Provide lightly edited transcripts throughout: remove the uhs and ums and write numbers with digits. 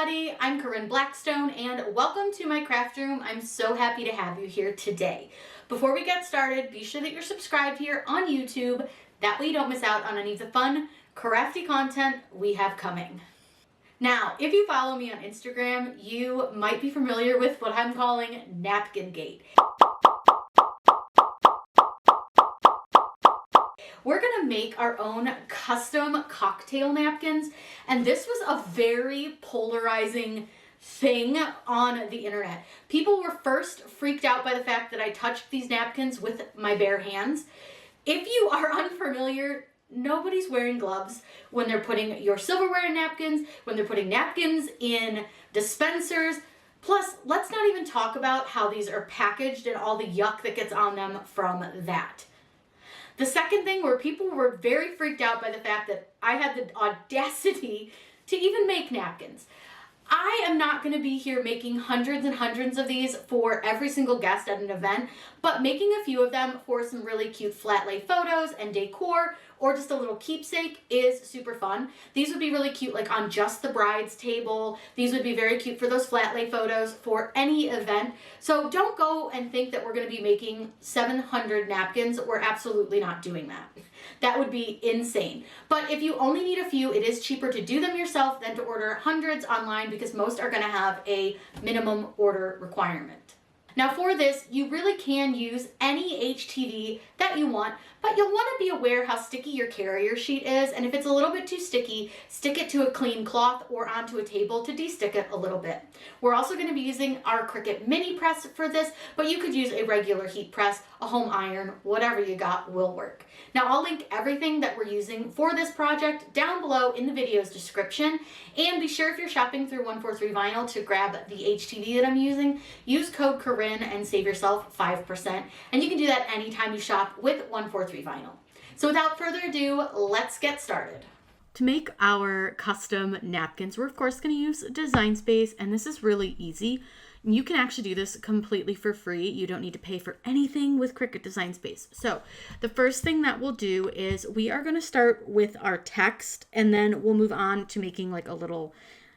everybody, I'm Corinne Blackstone and welcome to my craft room. I'm so happy to have you here today. Before we get started, be sure that you're subscribed here on YouTube. That way you don't miss out on any of the fun, crafty content we have coming. Now, if you follow me on Instagram, you might be familiar with what I'm calling Napkin Gate. We're gonna make our own custom cocktail napkins, and this was a very polarizing thing on the internet. People were first freaked out by the fact that I touched these napkins with my bare hands. If you are unfamiliar, nobody's wearing gloves when they're putting your silverware in napkins, when they're putting napkins in dispensers. Plus, let's not even talk about how these are packaged and all the yuck that gets on them from that. The second thing where people were very freaked out by the fact that I had the audacity to even make napkins. I am not going to be here making hundreds and hundreds of these for every single guest at an event, but making a few of them for some really cute flat lay photos and decor, or just a little keepsake is super fun. These would be really cute like on just the bride's table. These would be very cute for those flat lay photos for any event. So don't go and think that we're going to be making 700 napkins. We're absolutely not doing that. That would be insane. But if you only need a few, it is cheaper to do them yourself than to order hundreds online because most are going to have a minimum order requirement. Now for this, you really can use any HTV that you want, but you'll want to be aware how sticky your carrier sheet is, and if it's a little bit too sticky, stick it to a clean cloth or onto a table to de-stick it a little bit. We're also going to be using our Cricut Mini Press for this, but you could use a regular heat press, a home iron, whatever you got will work. Now I'll link everything that we're using for this project down below in the video's description, and be sure if you're shopping through 143 Vinyl to grab the HTV that I'm using, use code Corinne and save yourself 5%, and you can do that anytime you shop with 143 Vinyl. So without further ado, let's get started. To make our custom napkins, we're of course going to use Design Space, and this is really easy. You can actually do this completely for free. You don't need to pay for anything with Cricut Design Space. So the first thing that we'll do is we are going to start with our text, and then we'll move on to making like a little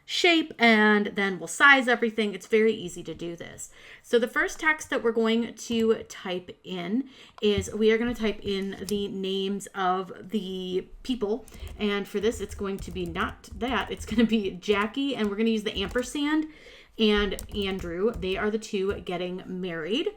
shape, and then we'll size everything. It's very easy to do this. So the first text that we're going to type in is we are going to type in the names of the people, and for this it's going to be not that, it's going to be Jackie, and we're going to use the ampersand, and Andrew. They are the two getting married.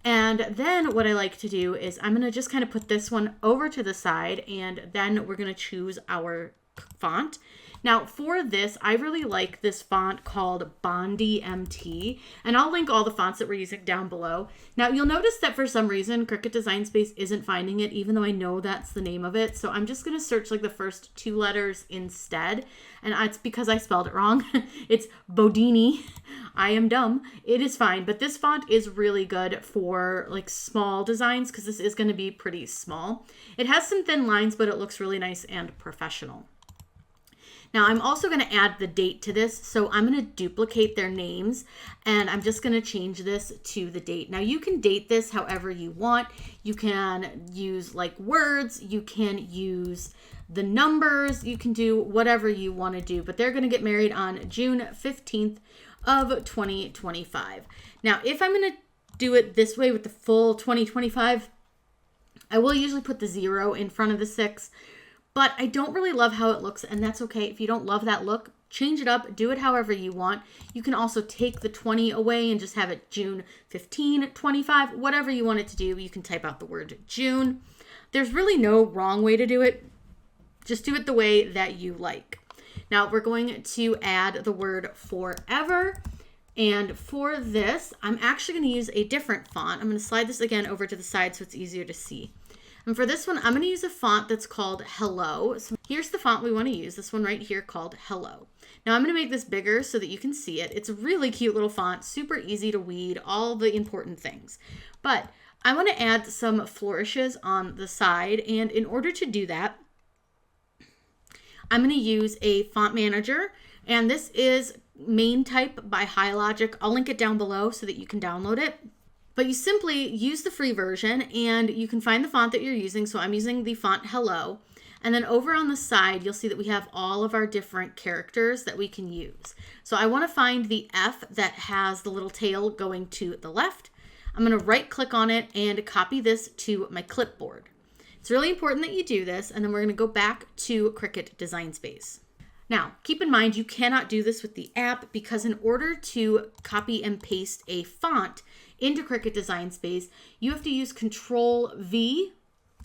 And then what I like to do is I'm going to just kind of put this one over to the side, and then we're going to choose our font. Now for this, I really like this font called Bondi MT, and I'll link all the fonts that we're using down below. Now you'll notice that for some reason Cricut Design Space isn't finding it, even though I know that's the name of it. So I'm just going to search like the first two letters instead, and it's because I spelled it wrong. It's Bodini. I am dumb. It is fine, but this font is really good for like small designs because this is going to be pretty small. It has some thin lines, but it looks really nice and professional. Now I'm also going to add the date to this, so I'm going to duplicate their names, and I'm just going to change this to the date. Now you can date this however you want. You can use like words, you can use the numbers, you can do whatever you want to do, but they're going to get married on June 15th of 2025. Now if I'm going to do it this way with the full 2025, I will usually put the 0 in front of the 6. But I don't really love how it looks, and that's okay. If you don't love that look, change it up, do it however you want. You can also take the 20 away and just have it June 15, 25, whatever you want it to do. You can type out the word June. There's really no wrong way to do it. Just do it the way that you like. Now we're going to add the word forever. And for this, I'm actually going to use a different font. I'm going to slide this again over to the side so it's easier to see. And for this one, I'm going to use a font that's called Hello. So here's the font we want to use, this one right here called Hello. Now I'm going to make this bigger so that you can see it. It's a really cute little font, super easy to weed, all the important things. But I want to add some flourishes on the side, and in order to do that, I'm going to use a font manager, and this is Main Type by HighLogic. I'll link it down below so that you can download it. But you simply use the free version, and you can find the font that you're using. So I'm using the font Hello. And then over on the side, you'll see that we have all of our different characters that we can use. So I want to find the F that has the little tail going to the left. I'm going to right click on it and copy this to my clipboard. It's really important that you do this, and then we're going to go back to Cricut Design Space. Now, keep in mind you cannot do this with the app because in order to copy and paste a font into Cricut Design Space, you have to use Control V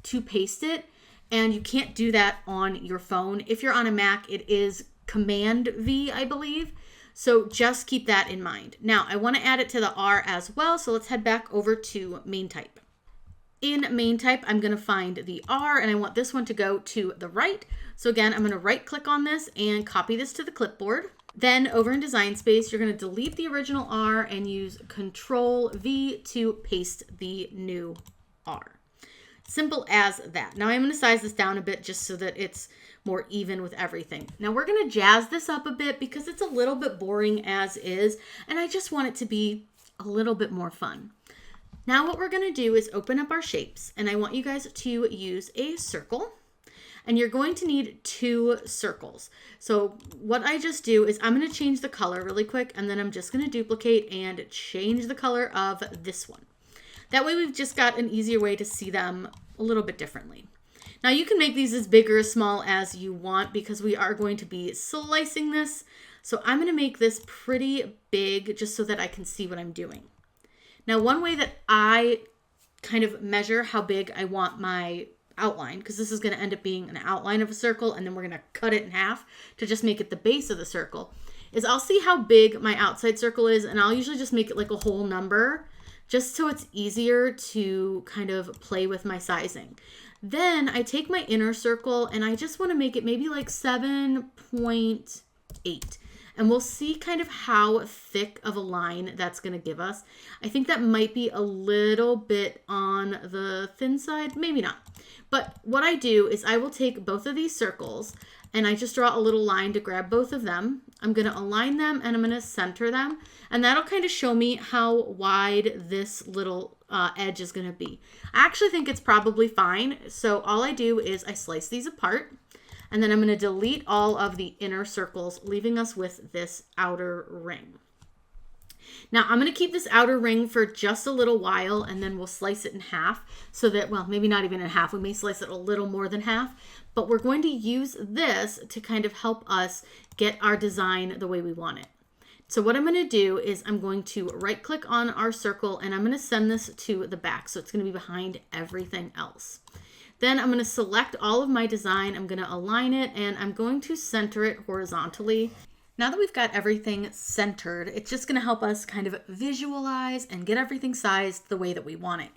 to paste it, and you can't do that on your phone. If you're on a Mac, it is Command V, I believe. So just keep that in mind. Now, I want to add it to the R as well, so let's head back over to Main Type. In Main Type, I'm going to find the R, and I want this one to go to the right. So again, I'm going to right click on this and copy this to the clipboard. Then over in Design Space, you're going to delete the original R and use Control V to paste the new R. Simple as that. Now I'm going to size this down a bit just so that it's more even with everything. Now we're going to jazz this up a bit because it's a little bit boring as is, and I just want it to be a little bit more fun. Now what we're going to do is open up our shapes, and I want you guys to use a circle, and you're going to need 2 circles. So what I just do is I'm going to change the color really quick, and then I'm just going to duplicate and change the color of this one. That way we've just got an easier way to see them a little bit differently. Now you can make these as big or as small as you want because we are going to be slicing this. So I'm going to make this pretty big just so that I can see what I'm doing. Now, one way that I kind of measure how big I want my outline, because this is going to end up being an outline of a circle, and then we're going to cut it in half to just make it the base of the circle, is I'll see how big my outside circle is, and I'll usually just make it like a whole number, just so it's easier to kind of play with my sizing. Then I take my inner circle, and I just want to make it maybe like 7.8. And we'll see kind of how thick of a line that's going to give us. I think that might be a little bit on the thin side, maybe not. But what I do is I will take both of these circles and I just draw a little line to grab both of them. I'm going to align them and I'm going to center them. And that'll kind of show me how wide this little edge is going to be. I actually think it's probably fine. So all I do is I slice these apart. And then I'm going to delete all of the inner circles, leaving us with this outer ring. Now I'm going to keep this outer ring for just a little while, and then we'll slice it in half so that, well, maybe not even in half. We may slice it a little more than half, but we're going to use this to kind of help us get our design the way we want it. So what I'm going to do is I'm going to right click on our circle and I'm going to send this to the back. So it's going to be behind everything else. Then I'm going to select all of my design, I'm going to align it, and I'm going to center it horizontally. Now that we've got everything centered, it's just going to help us kind of visualize and get everything sized the way that we want it.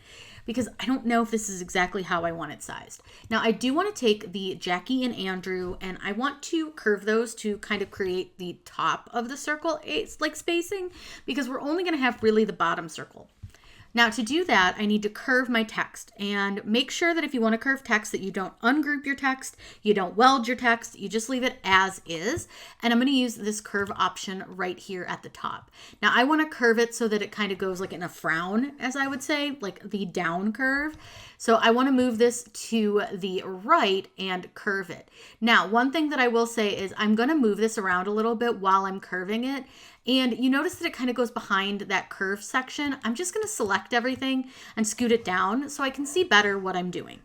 Because I don't know if this is exactly how I want it sized. Now I do want to take the Jackie and Andrew and I want to curve those to kind of create the top of the circle, it's like spacing, because we're only going to have really the bottom circle. Now to do that, I need to curve my text, and make sure that if you want to curve text that you don't ungroup your text, you don't weld your text, you just leave it as is. And I'm going to use this curve option right here at the top. Now I want to curve it so that it kind of goes like in a frown, as I would say, like the down curve. So I want to move this to the right and curve it. Now, one thing that I will say is I'm going to move this around a little bit while I'm curving it. And you notice that it kind of goes behind that curve section. I'm just going to select everything and scoot it down so I can see better what I'm doing.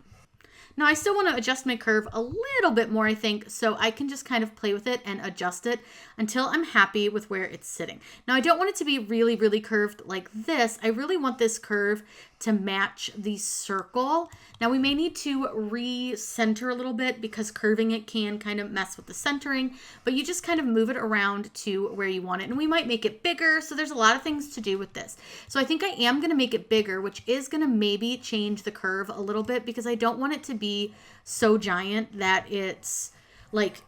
Now I still want to adjust my curve a little bit more, I think, so I can just kind of play with it and adjust it until I'm happy with where it's sitting. Now I don't want it to be really, really curved like this. I really want this curve to match the circle. Now we may need to re-center a little bit because curving it can kind of mess with the centering, but you just kind of move it around to where you want it. And we might make it bigger, so there's a lot of things to do with this. So I think I am going to make it bigger, which is going to maybe change the curve a little bit because I don't want it to be so giant that it's like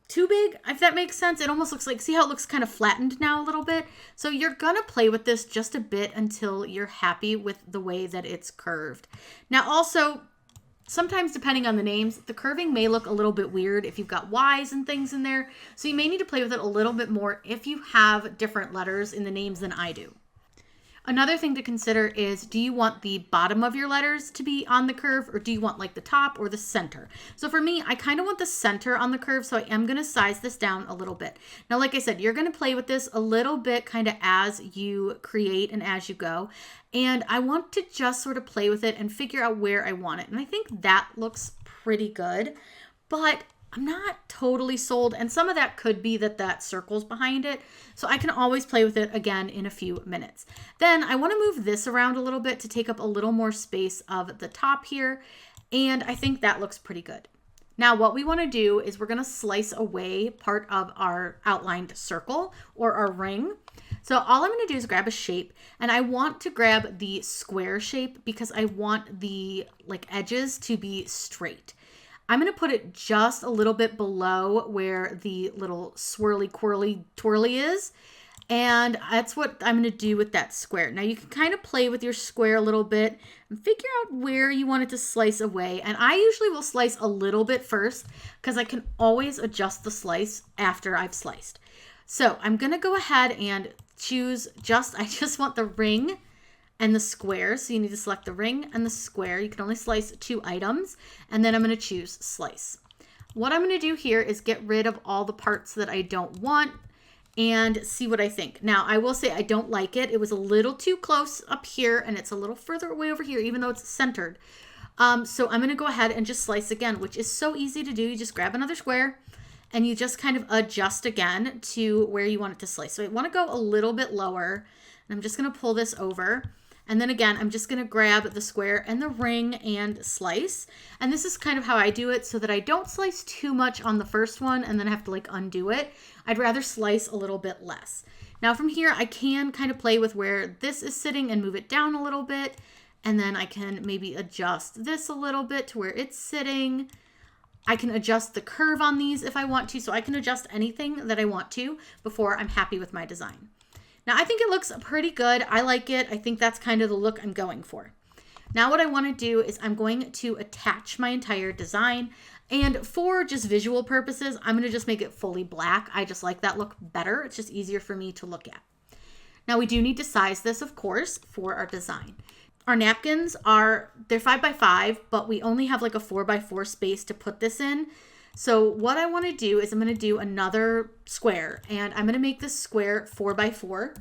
too big, if that makes sense. It almost looks like, see how it looks kind of flattened now a little bit? So you're gonna play with this just a bit until you're happy with the way that it's curved. Now also, sometimes depending on the names, the curving may look a little bit weird if you've got Y's and things in there. So you may need to play with it a little bit more if you have different letters in the names than I do. Another thing to consider is, do you want the bottom of your letters to be on the curve, or do you want like the top or the center? So for me, I kind of want the center on the curve, so I am going to size this down a little bit. Now, like I said, you're going to play with this a little bit kind of as you create and as you go. And I want to just sort of play with it and figure out where I want it. And I think that looks pretty good, but I'm not totally sold, and some of that could be that circle's behind it, so I can always play with it again in a few minutes. Then I want to move this around a little bit to take up a little more space of the top here, and I think that looks pretty good. Now what we want to do is we're going to slice away part of our outlined circle or our ring. So all I'm going to do is grab a shape, and I want to grab the square shape because I want the edges to be straight. I'm going to put it just a little bit below where the little swirly, quirly, twirly is. And that's what I'm going to do with that square. Now you can kind of play with your square a little bit and figure out where you want it to slice away. And I usually will slice a little bit first because I can always adjust the slice after I've sliced. So I'm going to go ahead and choose I just want the ring and the square. So you need to select the ring and the square. You can only slice 2 items, and then I'm going to choose slice. What I'm going to do here is get rid of all the parts that I don't want and see what I think. Now, I will say I don't like it. It was a little too close up here, and it's a little further away over here, even though it's centered. So I'm going to go ahead and just slice again, which is so easy to do. You just grab another square and you just kind of adjust again to where you want it to slice. So I want to go a little bit lower, and I'm just going to pull this over. And then again, I'm just going to grab the square and the ring and slice. And this is kind of how I do it so that I don't slice too much on the first one and then have to undo it. I'd rather slice a little bit less. Now from here, I can kind of play with where this is sitting and move it down a little bit. And then I can maybe adjust this a little bit to where it's sitting. I can adjust the curve on these if I want to. So I can adjust anything that I want to before I'm happy with my design. Now, I think it looks pretty good. I like it. I think that's kind of the look I'm going for. Now, what I want to do is I'm going to attach my entire design. And for just visual purposes, I'm going to just make it fully black. I just like that look better. It's just easier for me to look at. Now, we do need to size this, of course, for our design. Our napkins they're 5x5, but we only have a 4x4 space to put this in. So what I want to do is I'm going to do another square, and I'm going to make this square 4x4.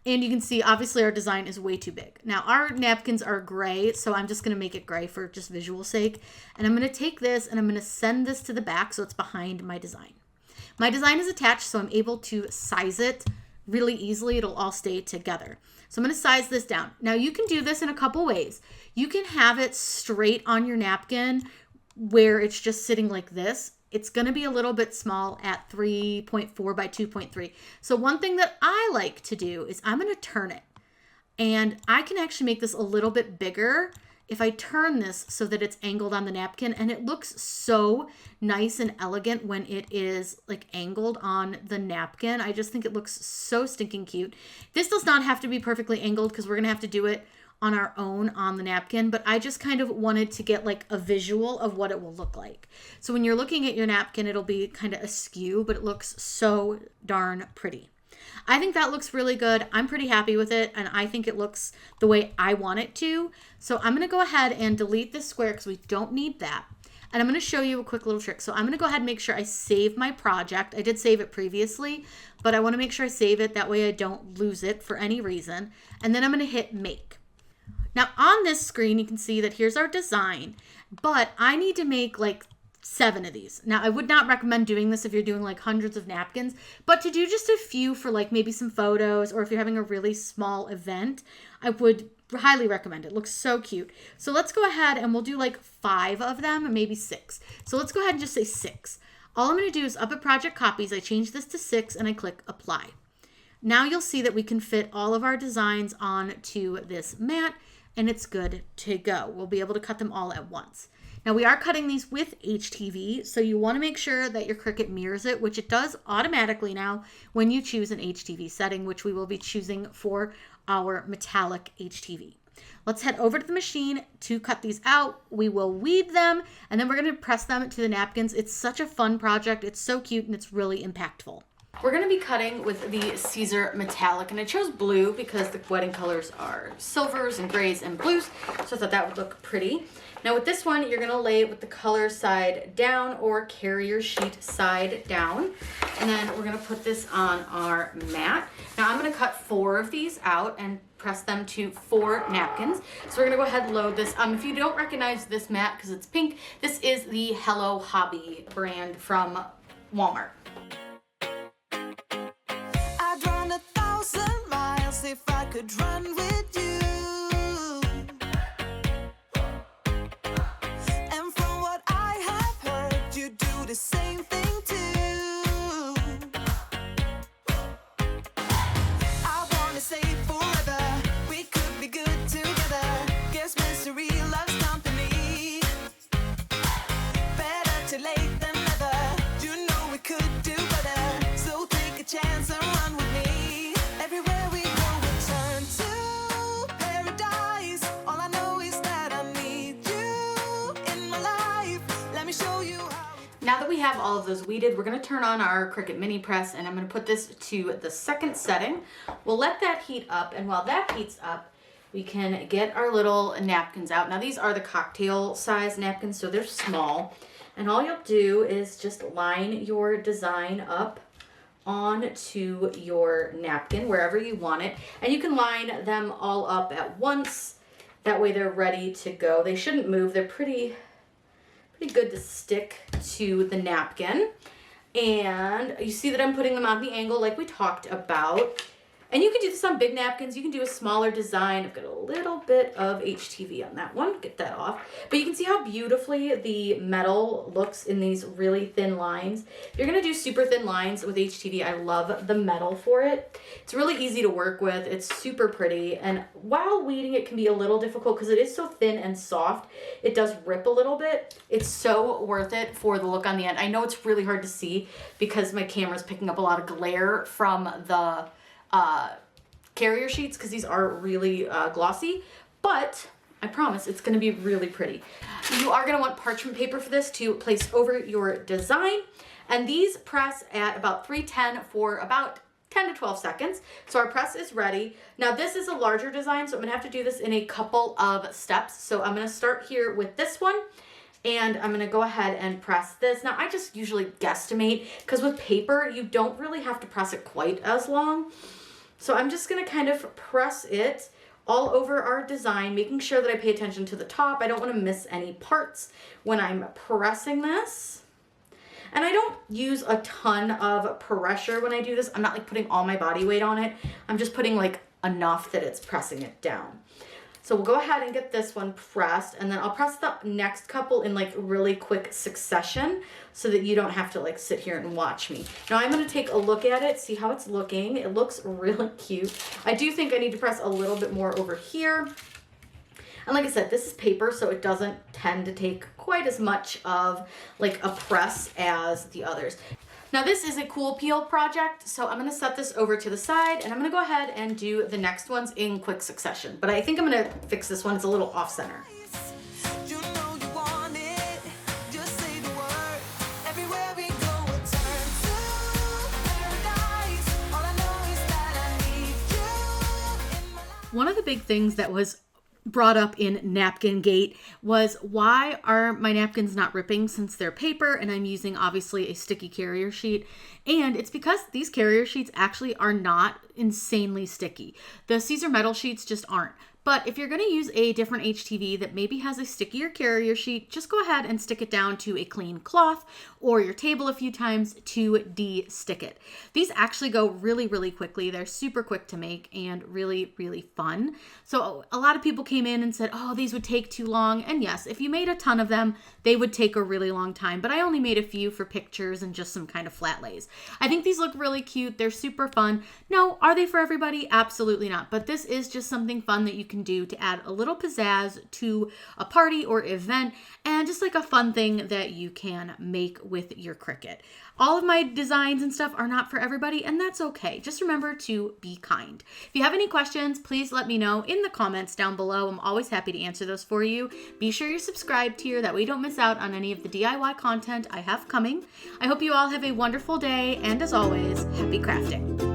And you can see, obviously, our design is way too big. Now, our napkins are gray, so I'm just going to make it gray for just visual sake. And I'm going to take this and I'm going to send this to the back so it's behind my design. My design is attached, so I'm able to size it really easily. It'll all stay together. So I'm going to size this down. Now, you can do this in a couple ways. You can have it straight on your napkin where it's just sitting like this. It's going to be a little bit small at 3.4 by 2.3. So one thing that I like to do is I'm going to turn it, and I can actually make this a little bit bigger if I turn this so that it's angled on the napkin, and it looks so nice and elegant when it is angled on the napkin. I just think it looks so stinking cute. This does not have to be perfectly angled because we're going to have to do it on our own on the napkin, but I just kind of wanted to get a visual of what it will look like. So when you're looking at your napkin, it'll be kind of askew, but it looks so darn pretty. I think that looks really good. I'm pretty happy with it, and I think it looks the way I want it to. So I'm going to go ahead and delete this square because we don't need that. And I'm going to show you a quick little trick. So I'm going to go ahead and make sure I save my project. I did save it previously, but I want to make sure I save it. That way I don't lose it for any reason. And then I'm going to hit make. Now on this screen, you can see that here's our design, but I need to make 7 of these. Now I would not recommend doing this if you're doing hundreds of napkins, but to do just a few for maybe some photos, or if you're having a really small event, I would highly recommend it. It looks so cute. So let's go ahead and we'll do 5 of them, maybe 6. So let's go ahead and just say 6. All I'm going to do is up at project copies, I change this to 6 and I click apply. Now you'll see that we can fit all of our designs onto this mat, and it's good to go. We'll be able to cut them all at once. Now we are cutting these with HTV, so you want to make sure that your Cricut mirrors it, which it does automatically now when you choose an HTV setting, which we will be choosing for our metallic HTV. Let's head over to the machine to cut these out. We will weed them, and then we're going to press them to the napkins. It's such a fun project. It's so cute, and it's really impactful. We're gonna be cutting with the Siser Metallic, and I chose blue because the wedding colors are silvers and grays and blues, so I thought that would look pretty. Now with this one, you're gonna lay it with the color side down or carrier sheet side down, and then we're gonna put this on our mat. Now I'm gonna cut 4 of these out and press them to 4 napkins. So we're gonna go ahead and load this. If you don't recognize this mat because it's pink, this is the Hello Hobby brand from Walmart. I'd run 1,000 miles if I could run with you. And from what I have heard, you do the same thing too. I wanna say forever, we could be good together. Guess misery loves company. Better too late than never. You know we could do better. So take a chance and run with me. Everywhere we go, we turn to paradise. All I know is that I need you in my life. Let me show you how. Now that we have all of those weeded, we're gonna turn on our Cricut Mini Press, and I'm gonna put this to the 2nd setting. We'll let that heat up, and while that heats up, we can get our little napkins out. Now these are the cocktail size napkins, so they're small. And all you'll do is just line your design up onto your napkin wherever you want it. And you can line them all up at once. That way they're ready to go. They shouldn't move. They're pretty good to stick to the napkin. And you see that I'm putting them on the angle like we talked about. And you can do this on big napkins. You can do a smaller design. I've got a little bit of HTV on that one. Get that off. But you can see how beautifully the metal looks in these really thin lines. If you're going to do super thin lines with HTV, I love the metal for it. It's really easy to work with. It's super pretty. And while weeding, it can be a little difficult because it is so thin and soft. It does rip a little bit. It's so worth it for the look on the end. I know it's really hard to see because my camera's picking up a lot of glare from the carrier sheets because these are really glossy, but I promise it's going to be really pretty. You are going to want parchment paper for this to place over your design, and these press at about 310 for about 10 to 12 seconds. So our press is ready. Now this is a larger design, so I'm going to have to do this in a couple of steps. So I'm going to start here with this one, and I'm going to go ahead and press this. Now I just usually guesstimate because with paper you don't really have to press it quite as long. So I'm just going to kind of press it all over our design, making sure that I pay attention to the top. I don't want to miss any parts when I'm pressing this. And I don't use a ton of pressure when I do this. I'm not like putting all my body weight on it. I'm just putting like enough that it's pressing it down. So we'll go ahead and get this one pressed, and then I'll press the next couple in like really quick succession so that you don't have to like sit here and watch me. Now I'm going to take a look at it, see how it's looking. It looks really cute. I do think I need to press a little bit more over here. And like I said, this is paper, so it doesn't tend to take quite as much of like a press as the others. Now this is a cool peel project, so I'm going to set this over to the side, and I'm going to go ahead and do the next ones in quick succession. But I think I'm going to fix this one. It's a little off center. You know you want it. Just say the word. Everywhere we go, we turn to paradise. All I know is that I need you in my life. One of the big things that was brought up in Napkin Gate was, why are my napkins not ripping since they're paper and I'm using obviously a sticky carrier sheet? And it's because these carrier sheets actually are not insanely sticky. The Siser Metal sheets just aren't. But if you're going to use a different HTV that maybe has a stickier carrier sheet, just go ahead and stick it down to a clean cloth or your table a few times to de-stick it. These actually go really, really quickly. They're super quick to make and really, really fun. So a lot of people came in and said, oh, these would take too long. And yes, if you made a ton of them, they would take a really long time. But I only made a few for pictures and just some kind of flat lays. I think these look really cute. They're super fun. No, are they for everybody? Absolutely not. But this is just something fun that you can can do to add a little pizzazz to a party or event, and just like a fun thing that you can make with your Cricut. All of my designs and stuff are not for everybody, and that's okay. Just remember to be kind. If you have any questions, please let me know in the comments down below. I'm always happy to answer those for you. Be sure you're subscribed here, that way you don't miss out on any of the DIY content I have coming. I hope you all have a wonderful day, and as always, happy crafting.